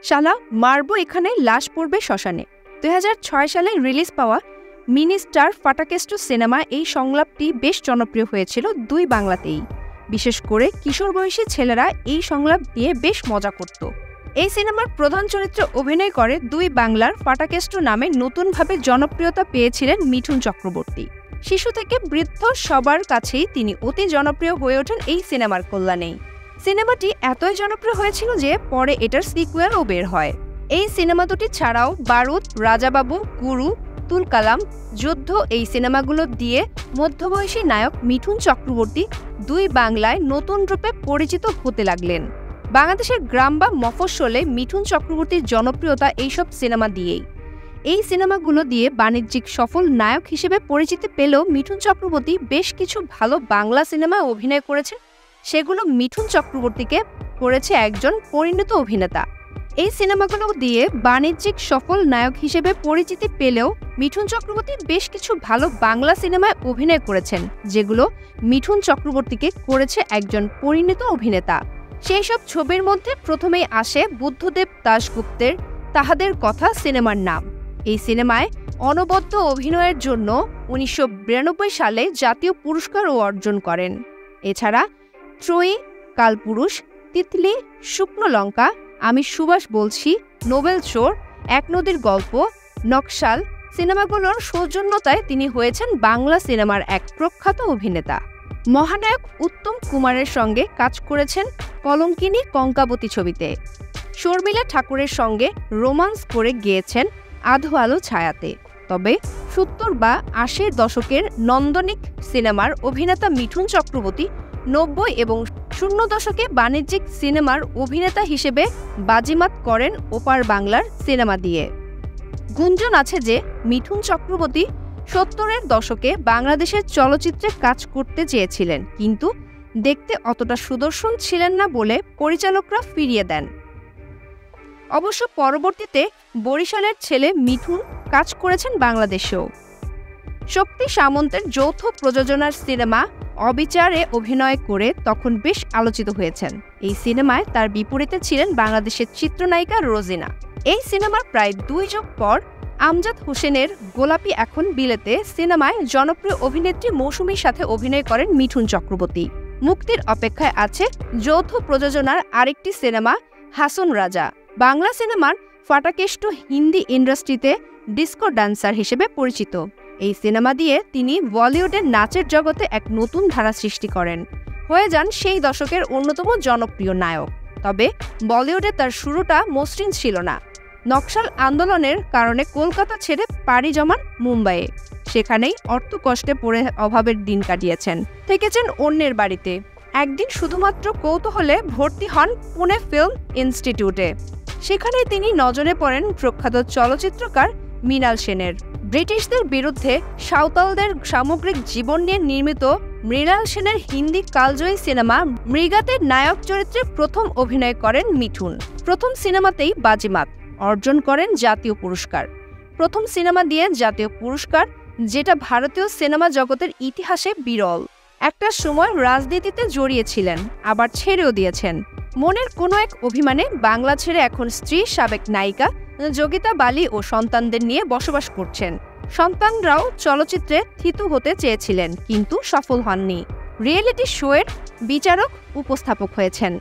শালা মারবো এখানে, লাশ পড়বে শ্মশানে। 2006 সালে রিলিজ পাওয়া মিনিস্টার ফাটাকেস্টো সিনেমা এই সংলাপটি বেশ জনপ্রিয় হয়েছিল দুই বাংলাতেই। বিশেষ করে কিশোর বয়সী ছেলেরা এই সংলাপ দিয়ে বেশ মজা করত। এই সিনেমার প্রধান চরিত্রে অভিনয় করে দুই বাংলার ফাটাকেস্টো নামে নতুনভাবে জনপ্রিয়তা পেয়েছিলেন মিঠুন চক্রবর্তী। শিশু থেকে বৃদ্ধ সবার কাছেই তিনি অতি জনপ্রিয় হয়ে ওঠেন এই সিনেমার কল্যাণেই। সিনেমাটি এতই জনপ্রিয় হয়েছিল যে পরে এটার সিকুয়েলও বের হয়। এই সিনেমা দুটি ছাড়াও বারুদ, রাজাবাবু, গুরু, তুলকালাম, যুদ্ধ এই সিনেমাগুলো দিয়ে মধ্যবয়সী নায়ক মিঠুন চক্রবর্তী দুই বাংলায় নতুন রূপে পরিচিত হতে লাগলেন। বাংলাদেশের গ্রাম বা মফস্বলে মিঠুন চক্রবর্তীর জনপ্রিয়তা এইসব সিনেমা দিয়েই। এই সিনেমাগুলো দিয়ে বাণিজ্যিক সফল নায়ক হিসেবে পরিচিতি পেলেও মিঠুন চক্রবর্তী বেশ কিছু ভালো বাংলা সিনেমায় অভিনয় করেছেন। সেগুলো মিঠুন চক্রবর্তীকে করেছে একজন পরিণত অভিনেতা। এই সিনেমাগুলো দিয়ে বাণিজ্যিক সফল নায়ক হিসেবে পরিচিতি পেলেও মিঠুন চক্রবর্তী বেশ কিছু ভালো বাংলা সিনেমায় অভিনয় করেছেন, যেগুলো মিঠুন চক্রবর্তীকে করেছে একজন পরিণত অভিনেতা। সেই সব ছবির মধ্যে প্রথমেই আসে বুদ্ধদেব দাশগুপ্তের তাহাদের কথা সিনেমার নাম। এই সিনেমায় অনবদ্য অভিনয়ের জন্য 1992 সালে জাতীয় পুরস্কারও অর্জন করেন। এছাড়া ত্রয়ী, কালপুরুষ, তিতলি, শুকনো লঙ্কা, আমি সুভাষ বলছি, নোবেল চোর, এক নদীর গল্প, নকশাল সিনেমাগুলোর সৌজন্যতায় তিনি হয়েছেন বাংলা সিনেমার এক প্রখ্যাত অভিনেতা। মহানায়ক উত্তম কুমারের সঙ্গে কাজ করেছেন কলঙ্কিনী কঙ্কাবতী ছবিতে। শর্মিলা ঠাকুরের সঙ্গে রোমান্স করে গিয়েছেন আধো আলো ছায়াতে। তবে 70 বা 80 দশকের নন্দনিক সিনেমার অভিনেতা মিঠুন চক্রবর্তী 90 এবং 00 দশকে বাণিজ্যিক সিনেমার অভিনেতা হিসেবে বাজিমাত করেন ওপার বাংলার সিনেমা দিয়ে। গুঞ্জন আছে যে মিঠুন চক্রবর্তী 70-এর দশকে বাংলাদেশের চলচ্চিত্রে কাজ করতে চেয়েছিলেন, কিন্তু দেখতে অতটা সুদর্শন ছিলেন না বলে পরিচালকরা ফিরিয়ে দেন। অবশ্য পরবর্তীতে বরিশালের ছেলে মিঠুন কাজ করেছেন বাংলাদেশেও। শক্তি সামন্তের যৌথ প্রযোজনার সিনেমা অবিচারে অভিনয় করে তখন বেশ আলোচিত হয়েছেন। এই সিনেমায় তার বিপরীতে ছিলেন বাংলাদেশের চিত্রনায়িকা রোজিনা। এই সিনেমার প্রায় 2 যুগ পর আমজাদ হোসেনের গোলাপি এখন বিলেতে সিনেমায় জনপ্রিয় অভিনেত্রী মৌসুমীর সাথে অভিনয় করেন মিঠুন চক্রবর্তী। মুক্তির অপেক্ষায় আছে যৌথ প্রযোজনার আরেকটি সিনেমা হাসন রাজা। বাংলা সিনেমার ফাটাকেস্টো হিন্দি ইন্ডাস্ট্রিতে ডিস্কো ডান্সার হিসেবে পরিচিত। এই সিনেমা দিয়ে তিনি বলিউডের নাচের জগতে এক নতুন ধারা সৃষ্টি করেন, হয়ে যান সেই দশকের অন্যতম জনপ্রিয় নায়ক। তবে বলিউডে তার শুরুটা মসৃণ ছিল না। নকশাল আন্দোলনের কারণে কলকাতা ছেড়ে পাড়ি জমান মুম্বাইয়ে। সেখানেই অর্থকষ্টে পড়ে অভাবের দিন কাটিয়েছেন, থেকেছেন অন্যের বাড়িতে। একদিন শুধুমাত্র কৌতূহলে ভর্তি হন পুনে ফিল্ম ইনস্টিটিউটে। সেখানেই তিনি নজরে পড়েন প্রখ্যাত চলচ্চিত্রকার মৃণাল সেনের। ব্রিটিশদের বিরুদ্ধে সাঁওতালদের সামগ্রিক জীবন নিয়ে নির্মিত মৃণাল সেনের হিন্দি কালজয়ী সিনেমা মৃগাতে নায়ক চরিত্রে প্রথম অভিনয় করেন মিঠুন। প্রথম সিনেমাতেই বাজিমাত অর্জন করেন জাতীয় পুরস্কার। প্রথম সিনেমা দিয়ে জাতীয় পুরস্কার, যেটা ভারতীয় সিনেমা জগতের ইতিহাসে বিরল। একটা সময় রাজনীতিতে জড়িয়েছিলেন, আবার ছেড়েও দিয়েছেন। মনের কোনো এক অভিমানে বাংলা ছেড়ে এখন স্ত্রী, সাবেক নায়িকা যোগিতা বালি ও সন্তানদের নিয়ে বসবাস করছেন। সন্তানরাও চলচ্চিত্রে থিতু হতে চেয়েছিলেন, কিন্তু সফল হননি। রিয়েলিটি শোয়ের বিচারক উপস্থাপক হয়েছেন।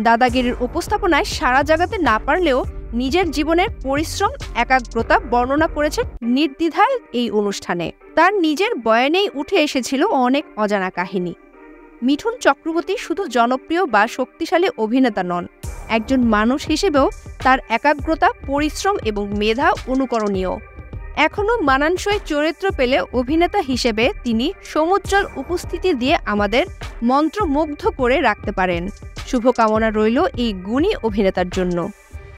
দাদাগিরির উপস্থাপনায় সারা জাগাতে না পারলেও নিজের জীবনের পরিশ্রম, একাগ্রতা বর্ণনা করেছেন নির্দ্বিধায় এই অনুষ্ঠানে। তার নিজের বয়ানেই উঠে এসেছিল অনেক অজানা কাহিনী। মিঠুন চক্রবর্তী শুধু জনপ্রিয় বা শক্তিশালী অভিনেতা নন, একজন মানুষ হিসেবেও তার একাগ্রতা, পরিশ্রম এবং মেধা অনুকরণীয়। এখনও মানানসই চরিত্র পেলে অভিনেতা হিসেবে তিনি সমুজ্জ্বল উপস্থিতি দিয়ে আমাদের মন্ত্রমুগ্ধ করে রাখতে পারেন। শুভকামনা রইল এই গুণী অভিনেতার জন্য।